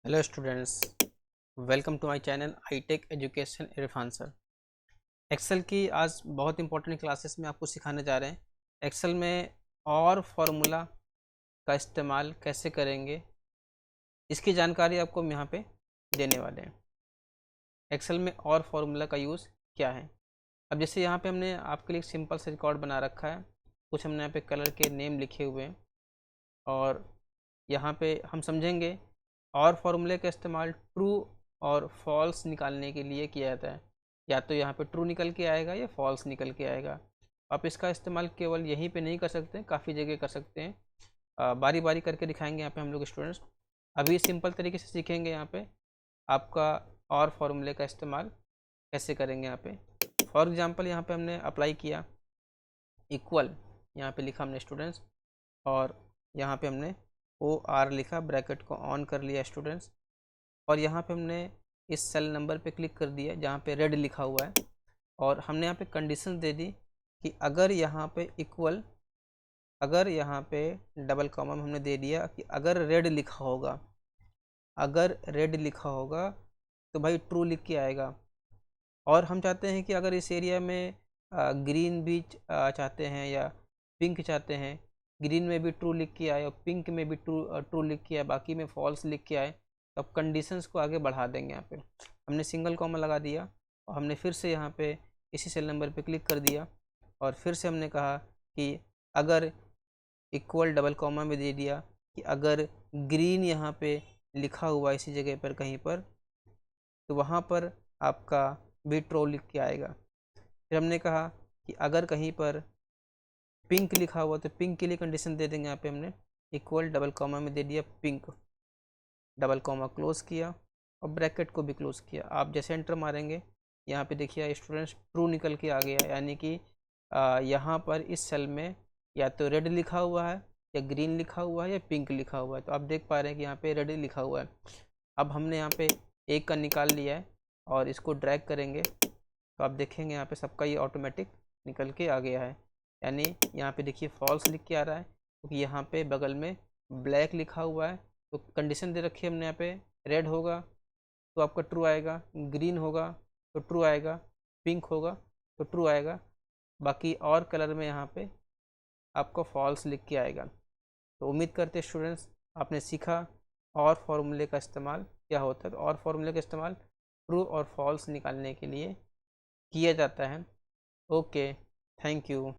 Hello students, welcome to my channel I Tech education Irfan sir. Excel की आज बहुत important classes में आपको सिखाने जा रहे हैं। एक्सेल में और फार्मूला का इस्तेमाल कैसे करेंगे, इसकी जानकारी आपको हम यहाँ पे देने वाले हैं। एक्सेल में और फार्मूला का यूज़ क्या है। अब जैसे यहाँ पे हमने आपके लिए एक सिंपल सा रिकॉर्ड बना रखा है। कुछ हमने यहाँ पे कलर के नेम लिखे हुए हैं और यहाँ पे हम समझेंगे और फॉर्मूले का इस्तेमाल ट्रू और फॉल्स निकालने के लिए किया जाता है। या तो यहाँ पे ट्रू निकल के आएगा या फॉल्स निकल के आएगा। आप इसका इस्तेमाल केवल यहीं पे नहीं कर सकते, काफ़ी जगह कर सकते हैं। बारी बारी करके दिखाएंगे यहाँ पे हम लोग स्टूडेंट्स। अभी सिंपल तरीके से सीखेंगे यहाँ पे आपका और फॉर्मूले का इस्तेमाल कैसे करेंगे। यहाँ पे फॉर एग्जाम्पल यहाँ पे हमने अप्लाई किया इक्वल, यहाँ पे लिखा हमने स्टूडेंट्स और यहाँ पे हमने OR लिखा, ब्रैकेट को ऑन कर लिया स्टूडेंट्स। और यहाँ पे हमने इस सेल नंबर पे क्लिक कर दिया जहाँ पे रेड लिखा हुआ है और हमने यहाँ पे कंडीशन दे दी कि अगर यहाँ पे इक्वल, अगर यहाँ पे डबल कॉमा में हमने दे दिया कि अगर रेड लिखा होगा, अगर रेड लिखा होगा तो भाई ट्रू लिख के आएगा। और हम चाहते हैं कि अगर इस एरिया में ग्रीन भी चाहते हैं या पिंक चाहते हैं, ग्रीन में भी ट्रू लिख के आए और पिंक में भी ट्रू लिख के आए, बाकी में फॉल्स लिख के आए, तो अब कंडीशंस को आगे बढ़ा देंगे। यहाँ पे हमने सिंगल कॉमा लगा दिया और हमने फिर से यहाँ पे इसी सेल नंबर पे क्लिक कर दिया और फिर से हमने कहा कि अगर इक्वल डबल कॉमा में दे दिया कि अगर ग्रीन यहाँ पे लिखा हुआ इसी जगह पर कहीं पर, तो वहाँ पर आपका भी ट्रू लिख के आएगा। फिर हमने कहा कि अगर कहीं पर पिंक लिखा हुआ तो पिंक के लिए कंडीशन दे देंगे। यहाँ पे हमने इक्वल डबल कॉमा में दे दिया पिंक, डबल कॉमा क्लोज किया और ब्रैकेट को भी क्लोज किया। आप जैसे एंटर मारेंगे यहाँ पे देखिए स्टूडेंट्स ट्रू निकल के आ गया, यानी कि यहाँ पर इस सेल में या तो रेड लिखा हुआ है या ग्रीन लिखा हुआ है या पिंक लिखा हुआ है। तो आप देख पा रहे हैं कि यहाँ पे रेड लिखा हुआ है। अब हमने यहाँ पे एक का निकाल लिया है और इसको ड्रैग करेंगे तो आप देखेंगे यहाँ पे सबका ये ऑटोमेटिक निकल के आ गया है। यानी यहाँ पे देखिए फॉल्स लिख के आ रहा है क्योंकि यहाँ पे बगल में ब्लैक लिखा हुआ है। तो कंडीशन दे रखी है हमने यहाँ पे, रेड होगा तो आपका ट्रू आएगा, ग्रीन होगा तो ट्रू आएगा, पिंक होगा तो ट्रू आएगा, बाकी और कलर में यहाँ पे आपको फॉल्स लिख के आएगा। तो उम्मीद करते स्टूडेंट्स आपने सीखा और फॉर्मूले का इस्तेमाल क्या होता है। तो और फॉर्मूले का इस्तेमाल ट्रू और फॉल्स निकालने के लिए किया जाता है। Okay, thank you.